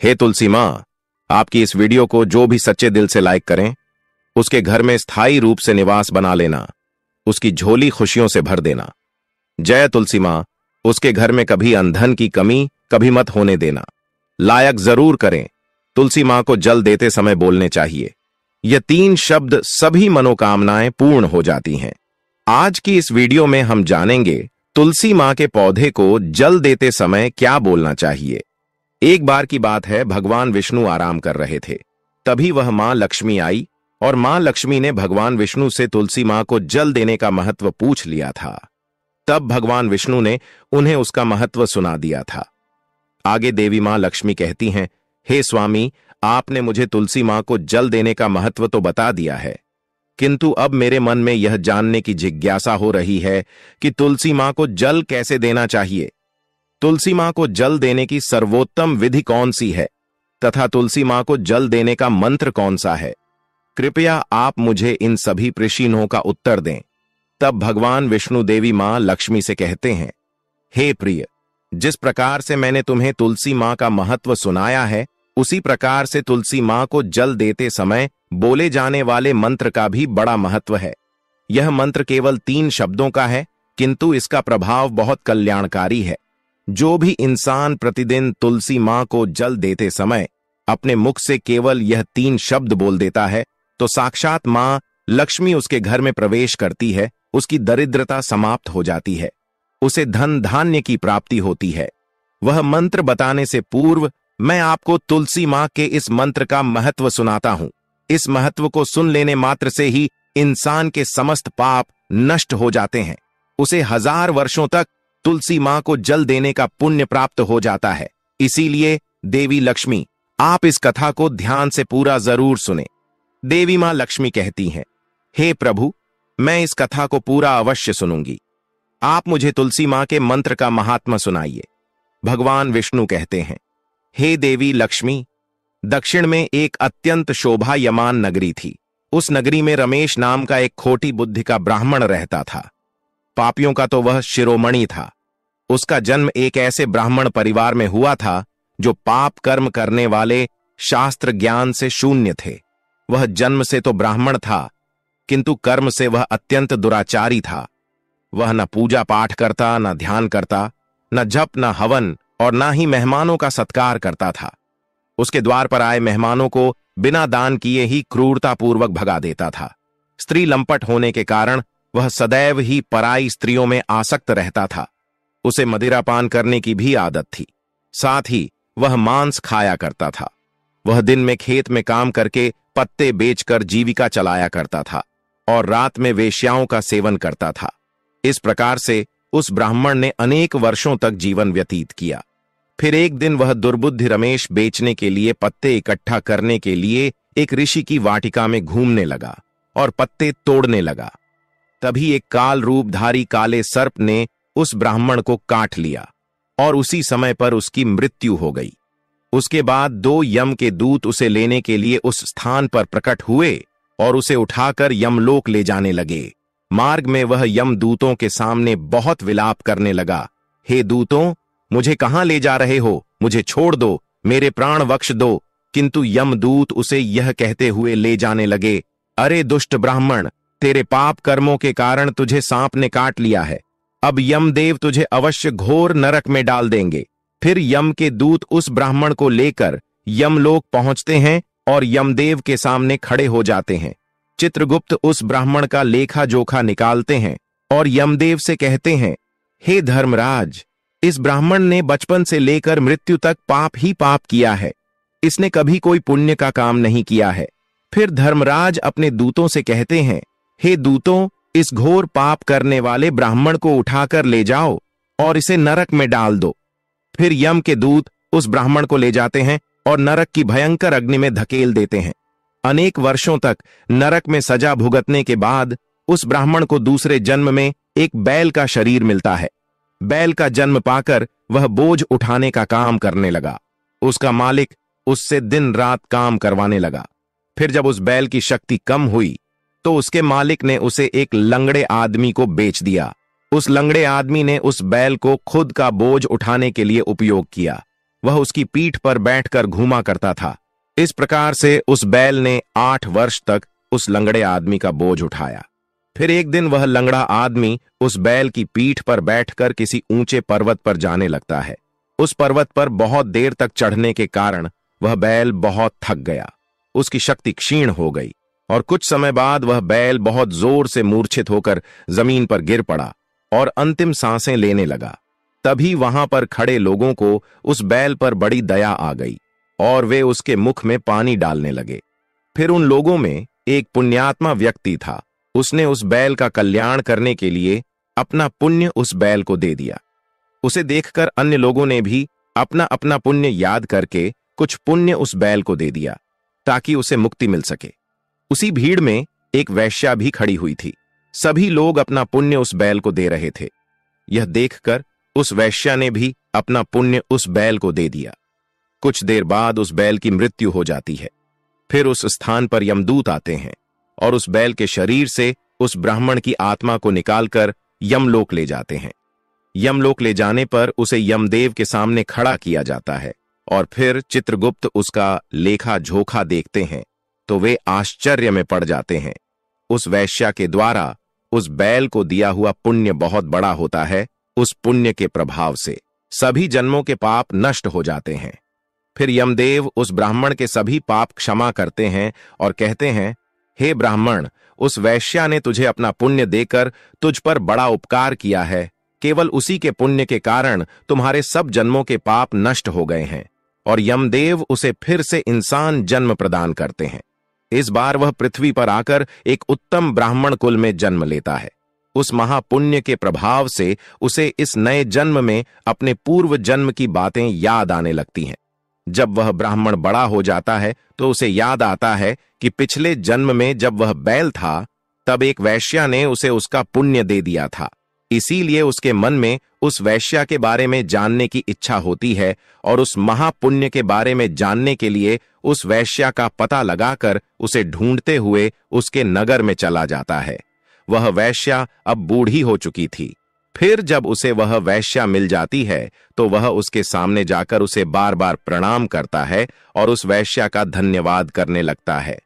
हे तुलसी माँ, आपकी इस वीडियो को जो भी सच्चे दिल से लाइक करें, उसके घर में स्थायी रूप से निवास बना लेना, उसकी झोली खुशियों से भर देना। जय तुलसी माँ, उसके घर में कभी अंधन की कमी कभी मत होने देना। लायक जरूर करें, तुलसी माँ को जल देते समय बोलने चाहिए। ये 3 शब्द सभी मनोकामनाएं पूर्ण हो जाती हैं। आज की इस वीडियो में हम जानेंगे तुलसी माँ के पौधे को जल देते समय क्या बोलना चाहिए। एक बार की बात है, भगवान विष्णु आराम कर रहे थे। तभी वह मां लक्ष्मी आई और मां लक्ष्मी ने भगवान विष्णु से तुलसी मां को जल देने का महत्व पूछ लिया था। तब भगवान विष्णु ने उन्हें उसका महत्व सुना दिया था। आगे देवी मां लक्ष्मी कहती हैं, हे स्वामी, आपने मुझे तुलसी मां को जल देने का महत्व तो बता दिया है, किंतु अब मेरे मन में यह जानने की जिज्ञासा हो रही है कि तुलसी मां को जल कैसे देना चाहिए। तुलसी मां को जल देने की सर्वोत्तम विधि कौन सी है तथा तुलसी मां को जल देने का मंत्र कौन सा है? कृपया आप मुझे इन सभी प्रश्नों का उत्तर दें। तब भगवान विष्णु देवी मां लक्ष्मी से कहते हैं, हे प्रिय, जिस प्रकार से मैंने तुम्हें तुलसी मां का महत्व सुनाया है, उसी प्रकार से तुलसी मां को जल देते समय बोले जाने वाले मंत्र का भी बड़ा महत्व है। यह मंत्र केवल 3 शब्दों का है, किंतु इसका प्रभाव बहुत कल्याणकारी है। जो भी इंसान प्रतिदिन तुलसी मां को जल देते समय अपने मुख से केवल यह 3 शब्द बोल देता है, तो साक्षात मां लक्ष्मी उसके घर में प्रवेश करती है, उसकी दरिद्रता समाप्त हो जाती है, उसे धन धान्य की प्राप्ति होती है। वह मंत्र बताने से पूर्व मैं आपको तुलसी मां के इस मंत्र का महत्व सुनाता हूं। इस महत्व को सुन लेने मात्र से ही इंसान के समस्त पाप नष्ट हो जाते हैं। उसे 1000 वर्षों तक तुलसी मां को जल देने का पुण्य प्राप्त हो जाता है। इसीलिए देवी लक्ष्मी, आप इस कथा को ध्यान से पूरा जरूर सुने। देवी मां लक्ष्मी कहती हैं, हे प्रभु, मैं इस कथा को पूरा अवश्य सुनूंगी। आप मुझे तुलसी मां के मंत्र का महात्मा सुनाइए। भगवान विष्णु कहते हैं, हे देवी लक्ष्मी, दक्षिण में एक अत्यंत शोभायमान नगरी थी। उस नगरी में रमेश नाम का एक खोटी बुद्धि का ब्राह्मण रहता था। पापियों का तो वह शिरोमणि था। उसका जन्म एक ऐसे ब्राह्मण परिवार में हुआ था जो पाप कर्म करने वाले, शास्त्र ज्ञान से शून्य थे। वह जन्म से तो ब्राह्मण था, किंतु कर्म से वह अत्यंत दुराचारी था। वह न पूजा पाठ करता, न ध्यान करता, न जप, न हवन और न ही मेहमानों का सत्कार करता था। उसके द्वार पर आए मेहमानों को बिना दान किए ही क्रूरतापूर्वक भगा देता था। स्त्री लंपट होने के कारण वह सदैव ही पराई स्त्रियों में आसक्त रहता था। उसे मदिरापान करने की भी आदत थी। साथ ही वह मांस खाया करता था। वह दिन में खेत में काम करके पत्ते बेचकर जीविका चलाया करता था और रात में वेश्याओं का सेवन करता था। इस प्रकार से उस ब्राह्मण ने अनेक वर्षों तक जीवन व्यतीत किया। फिर एक दिन वह दुर्बुद्धि रमेश बेचने के लिए पत्ते इकट्ठा करने के लिए एक ऋषि की वाटिका में घूमने लगा और पत्ते तोड़ने लगा। तभी एक काल रूपधारी काले सर्प ने उस ब्राह्मण को काट लिया और उसी समय पर उसकी मृत्यु हो गई। उसके बाद 2 यम के दूत उसे लेने के लिए उस स्थान पर प्रकट हुए और उसे उठाकर यमलोक ले जाने लगे। मार्ग में वह यमदूतों के सामने बहुत विलाप करने लगा, हे दूतों, मुझे कहां ले जा रहे हो? मुझे छोड़ दो, मेरे प्राण बख्श दो। किंतु यमदूत उसे यह कहते हुए ले जाने लगे, अरे दुष्ट ब्राह्मण, तेरे पाप कर्मों के कारण तुझे सांप ने काट लिया है। अब यमदेव तुझे अवश्य घोर नरक में डाल देंगे। फिर यम के दूत उस ब्राह्मण को लेकर यमलोक पहुंचते हैं और यमदेव के सामने खड़े हो जाते हैं। चित्रगुप्त उस ब्राह्मण का लेखा जोखा निकालते हैं और यमदेव से कहते हैं, हे धर्मराज, इस ब्राह्मण ने बचपन से लेकर मृत्यु तक पाप ही पाप किया है। इसने कभी कोई पुण्य का काम नहीं किया है। फिर धर्मराज अपने दूतों से कहते हैं, हे दूतों, इस घोर पाप करने वाले ब्राह्मण को उठाकर ले जाओ और इसे नरक में डाल दो। फिर यम के दूत उस ब्राह्मण को ले जाते हैं और नरक की भयंकर अग्नि में धकेल देते हैं। अनेक वर्षों तक नरक में सजा भुगतने के बाद उस ब्राह्मण को दूसरे जन्म में एक बैल का शरीर मिलता है। बैल का जन्म पाकर वह बोझ उठाने का काम करने लगा। उसका मालिक उससे दिन रात काम करवाने लगा। फिर जब उस बैल की शक्ति कम हुई तो उसके मालिक ने उसे एक लंगड़े आदमी को बेच दिया। उस लंगड़े आदमी ने उस बैल को खुद का बोझ उठाने के लिए उपयोग किया। वह उसकी पीठ पर बैठकर घूमा करता था। इस प्रकार से उस बैल ने 8 वर्ष तक उस लंगड़े आदमी का बोझ उठाया। फिर एक दिन वह लंगड़ा आदमी उस बैल की पीठ पर बैठकर किसी ऊंचे पर्वत पर जाने लगता है। उस पर्वत पर बहुत देर तक चढ़ने के कारण वह बैल बहुत थक गया, उसकी शक्ति क्षीण हो गई और कुछ समय बाद वह बैल बहुत जोर से मूर्छित होकर जमीन पर गिर पड़ा और अंतिम सांसें लेने लगा। तभी वहां पर खड़े लोगों को उस बैल पर बड़ी दया आ गई और वे उसके मुख में पानी डालने लगे। फिर उन लोगों में एक पुण्यात्मा व्यक्ति था। उसने उस बैल का कल्याण करने के लिए अपना पुण्य उस बैल को दे दिया। उसे देखकर अन्य लोगों ने भी अपना अपना पुण्य याद करके कुछ पुण्य उस बैल को दे दिया ताकि उसे मुक्ति मिल सके। उसी भीड़ में एक वेश्या भी खड़ी हुई थी। सभी लोग अपना पुण्य उस बैल को दे रहे थे। यह देखकर उस वेश्या ने भी अपना पुण्य उस बैल को दे दिया। कुछ देर बाद उस बैल की मृत्यु हो जाती है। फिर उस स्थान पर यमदूत आते हैं और उस बैल के शरीर से उस ब्राह्मण की आत्मा को निकालकर यमलोक ले जाते हैं। यमलोक ले जाने पर उसे यमदेव के सामने खड़ा किया जाता है और फिर चित्रगुप्त उसका लेखा जोखा देखते हैं तो वे आश्चर्य में पड़ जाते हैं। उस वेश्या के द्वारा उस बैल को दिया हुआ पुण्य बहुत बड़ा होता है। उस पुण्य के प्रभाव से सभी जन्मों के पाप नष्ट हो जाते हैं। फिर यमदेव उस ब्राह्मण के सभी पाप क्षमा करते हैं और कहते हैं, हे ब्राह्मण, उस वेश्या ने तुझे अपना पुण्य देकर तुझ पर बड़ा उपकार किया है। केवल उसी के पुण्य के कारण तुम्हारे सब जन्मों के पाप नष्ट हो गए हैं और यमदेव उसे फिर से इंसान जन्म प्रदान करते हैं। इस बार वह पृथ्वी पर आकर एक उत्तम ब्राह्मण कुल में जन्म लेता है। उस महापुण्य के प्रभाव से उसे इस नए जन्म में अपने पूर्व जन्म की बातें याद आने लगती हैं। जब वह ब्राह्मण बड़ा हो जाता है तो उसे याद आता है कि पिछले जन्म में जब वह बैल था तब एक वैश्या ने उसे उसका पुण्य दे दिया था। इसीलिए उसके मन में उस वैश्या के बारे में जानने की इच्छा होती है और उस महापुण्य के बारे में जानने के लिए उस वैश्या का पता लगाकर उसे ढूंढते हुए उसके नगर में चला जाता है। वह वैश्या अब बूढ़ी हो चुकी थी। फिर जब उसे वह वैश्या मिल जाती है तो वह उसके सामने जाकर उसे बार बार प्रणाम करता है और उस वैश्या का धन्यवाद करने लगता है।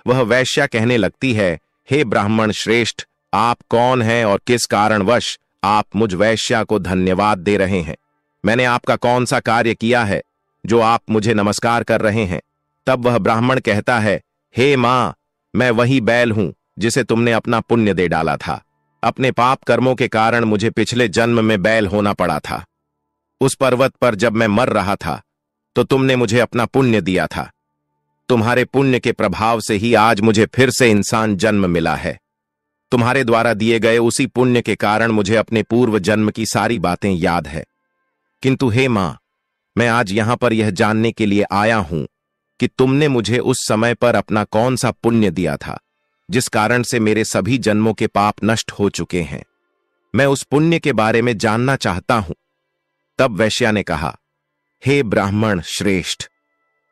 वह वैश्या कहने लगती है, हे ब्राह्मण श्रेष्ठ, आप कौन हैं और किस कारणवश आप मुझ वैश्या को धन्यवाद दे रहे हैं? मैंने आपका कौन सा कार्य किया है जो आप मुझे नमस्कार कर रहे हैं? तब वह ब्राह्मण कहता है, हे मां, मैं वही बैल हूं जिसे तुमने अपना पुण्य दे डाला था। अपने पाप कर्मों के कारण मुझे पिछले जन्म में बैल होना पड़ा था। उस पर्वत पर जब मैं मर रहा था तो तुमने मुझे अपना पुण्य दिया था। तुम्हारे पुण्य के प्रभाव से ही आज मुझे फिर से इंसान जन्म मिला है। तुम्हारे द्वारा दिए गए उसी पुण्य के कारण मुझे अपने पूर्व जन्म की सारी बातें याद है। किंतु हे मां, मैं आज यहां पर यह जानने के लिए आया हूं कि तुमने मुझे उस समय पर अपना कौन सा पुण्य दिया था जिस कारण से मेरे सभी जन्मों के पाप नष्ट हो चुके हैं। मैं उस पुण्य के बारे में जानना चाहता हूं। तब वैश्या ने कहा, हे ब्राह्मण श्रेष्ठ,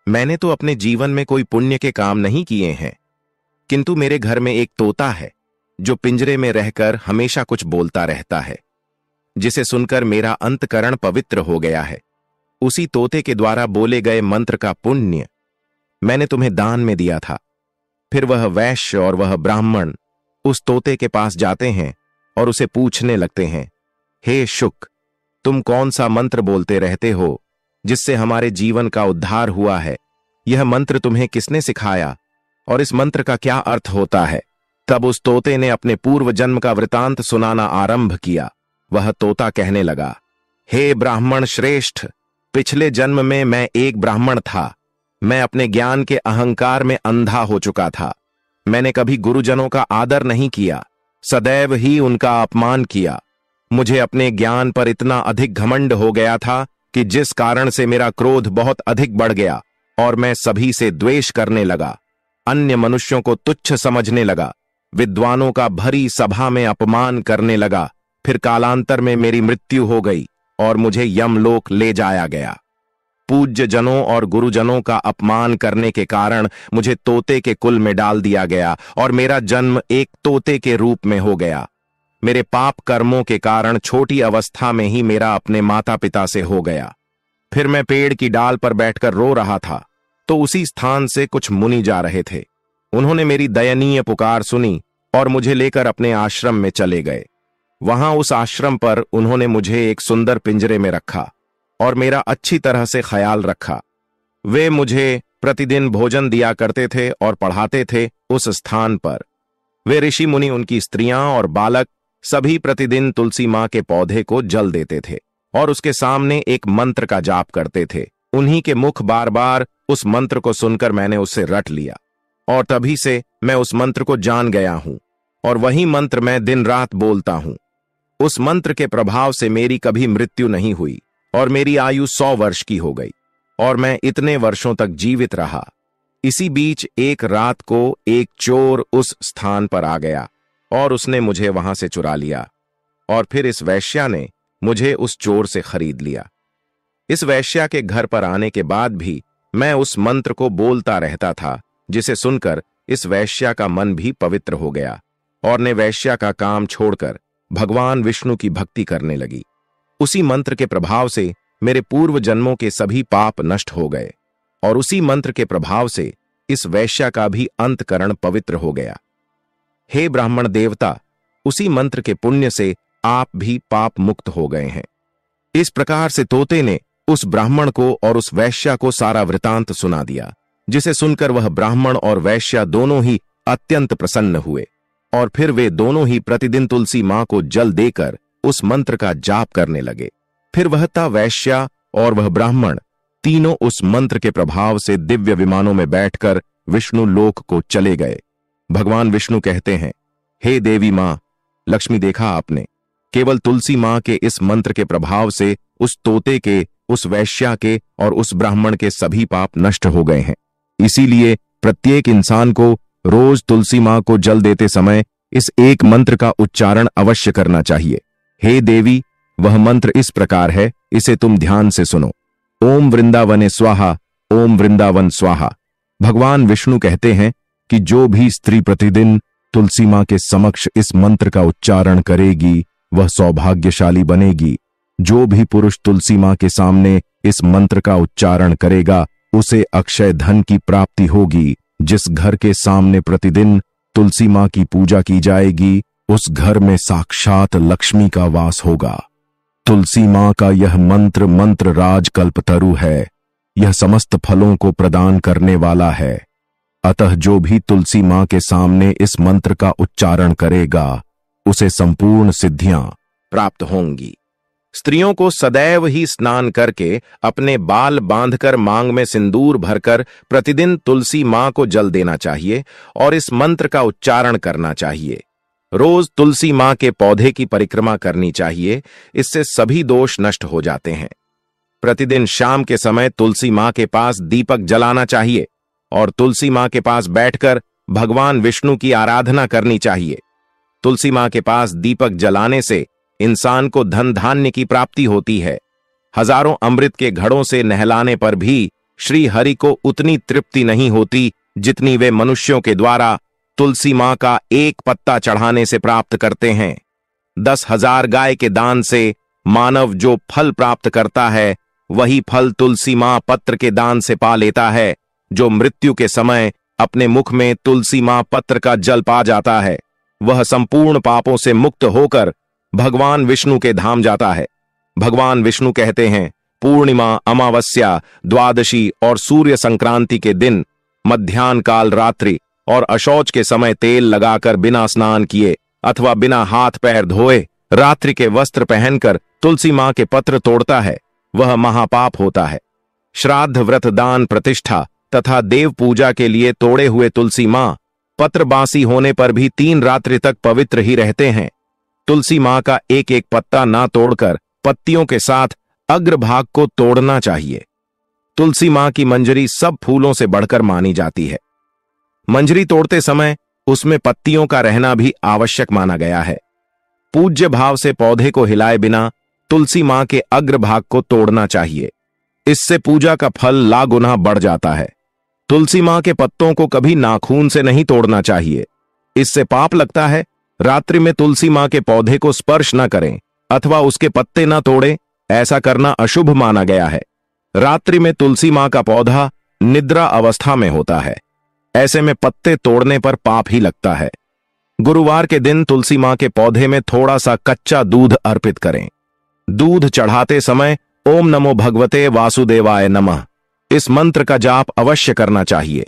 मैंने तो अपने जीवन में कोई पुण्य के काम नहीं किए हैं, किंतु मेरे घर में एक तोता है जो पिंजरे में रहकर हमेशा कुछ बोलता रहता है, जिसे सुनकर मेरा अंतकरण पवित्र हो गया है। उसी तोते के द्वारा बोले गए मंत्र का पुण्य मैंने तुम्हें दान में दिया था। फिर वह वैश्य और वह ब्राह्मण उस तोते के पास जाते हैं और उसे पूछने लगते हैं, हे शुक, तुम कौन सा मंत्र बोलते रहते हो जिससे हमारे जीवन का उद्धार हुआ है? यह मंत्र तुम्हें किसने सिखाया और इस मंत्र का क्या अर्थ होता है? तब उस तोते ने अपने पूर्व जन्म का वृतांत सुनाना आरंभ किया। वह तोता कहने लगा, हे ब्राह्मण श्रेष्ठ, पिछले जन्म में मैं एक ब्राह्मण था। मैं अपने ज्ञान के अहंकार में अंधा हो चुका था। मैंने कभी गुरुजनों का आदर नहीं किया, सदैव ही उनका अपमान किया। मुझे अपने ज्ञान पर इतना अधिक घमंड हो गया था कि जिस कारण से मेरा क्रोध बहुत अधिक बढ़ गया और मैं सभी से द्वेष करने लगा। अन्य मनुष्यों को तुच्छ समझने लगा, विद्वानों का भरी सभा में अपमान करने लगा। फिर कालांतर में मेरी मृत्यु हो गई और मुझे यमलोक ले जाया गया। पूज्य जनों और गुरुजनों का अपमान करने के कारण मुझे तोते के कुल में डाल दिया गया और मेरा जन्म एक तोते के रूप में हो गया। मेरे पाप कर्मों के कारण छोटी अवस्था में ही मेरा अपने माता पिता से हो गया। फिर मैं पेड़ की डाल पर बैठकर रो रहा था तो उसी स्थान से कुछ मुनि जा रहे थे। उन्होंने मेरी दयनीय पुकार सुनी और मुझे लेकर अपने आश्रम में चले गए। वहां उस आश्रम पर उन्होंने मुझे एक सुंदर पिंजरे में रखा और मेरा अच्छी तरह से ख्याल रखा। वे मुझे प्रतिदिन भोजन दिया करते थे और पढ़ाते थे उस स्थान पर। वे ऋषि मुनि, उनकी स्त्रियां और बालक सभी प्रतिदिन तुलसी मां के पौधे को जल देते थे और उसके सामने एक मंत्र का जाप करते थे। उन्हीं के मुख बार बार उस मंत्र को सुनकर मैंने उसे रट लिया और तभी से मैं उस मंत्र को जान गया हूं और वही मंत्र मैं दिन रात बोलता हूं। उस मंत्र के प्रभाव से मेरी कभी मृत्यु नहीं हुई और मेरी आयु 100 वर्ष की हो गई और मैं इतने वर्षों तक जीवित रहा। इसी बीच एक रात को एक चोर उस स्थान पर आ गया और उसने मुझे वहां से चुरा लिया और फिर इस वैश्या ने मुझे उस चोर से खरीद लिया। इस वैश्या के घर पर आने के बाद भी मैं उस मंत्र को बोलता रहता था, जिसे सुनकर इस वैश्या का मन भी पवित्र हो गया और ने वैश्या का काम छोड़कर भगवान विष्णु की भक्ति करने लगी। उसी मंत्र के प्रभाव से मेरे पूर्व जन्मों के सभी पाप नष्ट हो गए और उसी मंत्र के प्रभाव से इस वैश्या का भी अंतकरण पवित्र हो गया। हे ब्राह्मण देवता, उसी मंत्र के पुण्य से आप भी पाप मुक्त हो गए हैं। इस प्रकार से तोते ने उस ब्राह्मण को और उस वैश्या को सारा वृतांत सुना दिया, जिसे सुनकर वह ब्राह्मण और वैश्या दोनों ही अत्यंत प्रसन्न हुए और फिर वे दोनों ही प्रतिदिन तुलसी मां को जल देकर उस मंत्र का जाप करने लगे। फिर वह ता वैश्या और वह ब्राह्मण तीनों उस मंत्र के प्रभाव से दिव्य विमानों में बैठकर विष्णु लोक को चले गए। भगवान विष्णु कहते हैं, हे देवी मां लक्ष्मी, देखा आपने, केवल तुलसी मां के इस मंत्र के प्रभाव से उस तोते के, उस वैश्या के और उस ब्राह्मण के सभी पाप नष्ट हो गए हैं। इसीलिए प्रत्येक इंसान को रोज तुलसी मां को जल देते समय इस एक मंत्र का उच्चारण अवश्य करना चाहिए। हे देवी, वह मंत्र इस प्रकार है, इसे तुम ध्यान से सुनो। ओम वृंदावने स्वाहा, ओम वृंदावन स्वाहा। भगवान विष्णु कहते हैं कि जो भी स्त्री प्रतिदिन तुलसी मां के समक्ष इस मंत्र का उच्चारण करेगी वह सौभाग्यशाली बनेगी। जो भी पुरुष तुलसी मां के सामने इस मंत्र का उच्चारण करेगा उसे अक्षय धन की प्राप्ति होगी। जिस घर के सामने प्रतिदिन तुलसी मां की पूजा की जाएगी उस घर में साक्षात लक्ष्मी का वास होगा। तुलसी मां का यह मंत्र राज कल्पतरु है। यह समस्त फलों को प्रदान करने वाला है। अतः जो भी तुलसी मां के सामने इस मंत्र का उच्चारण करेगा उसे संपूर्ण सिद्धियां प्राप्त होंगी। स्त्रियों को सदैव ही स्नान करके अपने बाल बांधकर मांग में सिंदूर भरकर प्रतिदिन तुलसी मां को जल देना चाहिए और इस मंत्र का उच्चारण करना चाहिए। रोज तुलसी मां के पौधे की परिक्रमा करनी चाहिए, इससे सभी दोष नष्ट हो जाते हैं। प्रतिदिन शाम के समय तुलसी मां के पास दीपक जलाना चाहिए और तुलसी मां के पास बैठकर भगवान विष्णु की आराधना करनी चाहिए। तुलसी मां के पास दीपक जलाने से इंसान को धन धान्य की प्राप्ति होती है। हजारों अमृत के घड़ों से नहलाने पर भी श्री हरि को उतनी तृप्ति नहीं होती जितनी वे मनुष्यों के द्वारा तुलसी मां का एक पत्ता चढ़ाने से प्राप्त करते हैं। 10,000 गाय के दान से मानव जो फल प्राप्त करता है वही फल तुलसी मां पत्र के दान से पा लेता है। जो मृत्यु के समय अपने मुख में तुलसी मां पत्र का जल पा जाता है वह संपूर्ण पापों से मुक्त होकर भगवान विष्णु के धाम जाता है। भगवान विष्णु कहते हैं, पूर्णिमा, अमावस्या, द्वादशी और सूर्य संक्रांति के दिन मध्याह्न काल रात्रि और अशौच के समय तेल लगाकर बिना स्नान किए अथवा बिना हाथ पैर धोए रात्रि के वस्त्र पहनकर तुलसी मां के पत्र तोड़ता है वह महापाप होता है। श्राद्ध, व्रत, दान, प्रतिष्ठा तथा देव पूजा के लिए तोड़े हुए तुलसी मां पत्र बासी होने पर भी 3 रात्रि तक पवित्र ही रहते हैं। तुलसी मां का एक एक पत्ता ना तोड़कर पत्तियों के साथ अग्रभाग को तोड़ना चाहिए। तुलसी मां की मंजरी सब फूलों से बढ़कर मानी जाती है। मंजरी तोड़ते समय उसमें पत्तियों का रहना भी आवश्यक माना गया है। पूज्य भाव से पौधे को हिलाए बिना तुलसी मां के अग्रभाग को तोड़ना चाहिए। इससे पूजा का फल लागुना बढ़ जाता है। तुलसी मां के पत्तों को कभी नाखून से नहीं तोड़ना चाहिए, इससे पाप लगता है। रात्रि में तुलसी मां के पौधे को स्पर्श न करें अथवा उसके पत्ते न तोड़ें, ऐसा करना अशुभ माना गया है। रात्रि में तुलसी मां का पौधा निद्रा अवस्था में होता है। ऐसे में पत्ते तोड़ने पर पाप ही लगता है। गुरुवार के दिन तुलसी मां के पौधे में थोड़ा सा कच्चा दूध अर्पित करें। दूध चढ़ाते समय ओम नमो भगवते वासुदेवाय नमः इस मंत्र का जाप अवश्य करना चाहिए।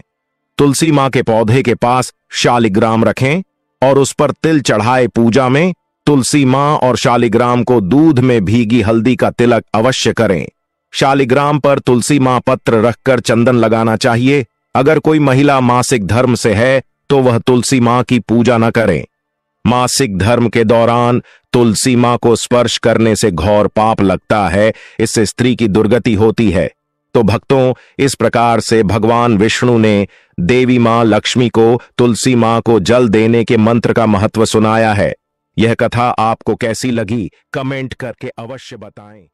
तुलसी मां के पौधे के पास शालिग्राम रखें और उस पर तिल चढ़ाए पूजा में तुलसी मां और शालिग्राम को दूध में भीगी हल्दी का तिलक अवश्य करें। शालिग्राम पर तुलसी मां पत्र रखकर चंदन लगाना चाहिए। अगर कोई महिला मासिक धर्म से है तो वह तुलसी मां की पूजा न करें। मासिक धर्म के दौरान तुलसी मां को स्पर्श करने से घोर पाप लगता है, इससे स्त्री की दुर्गति होती है। तो भक्तों, इस प्रकार से भगवान विष्णु ने देवी मां लक्ष्मी को तुलसी मां को जल देने के मंत्र का महत्व सुनाया है। यह कथा आपको कैसी लगी कमेंट करके अवश्य बताएं।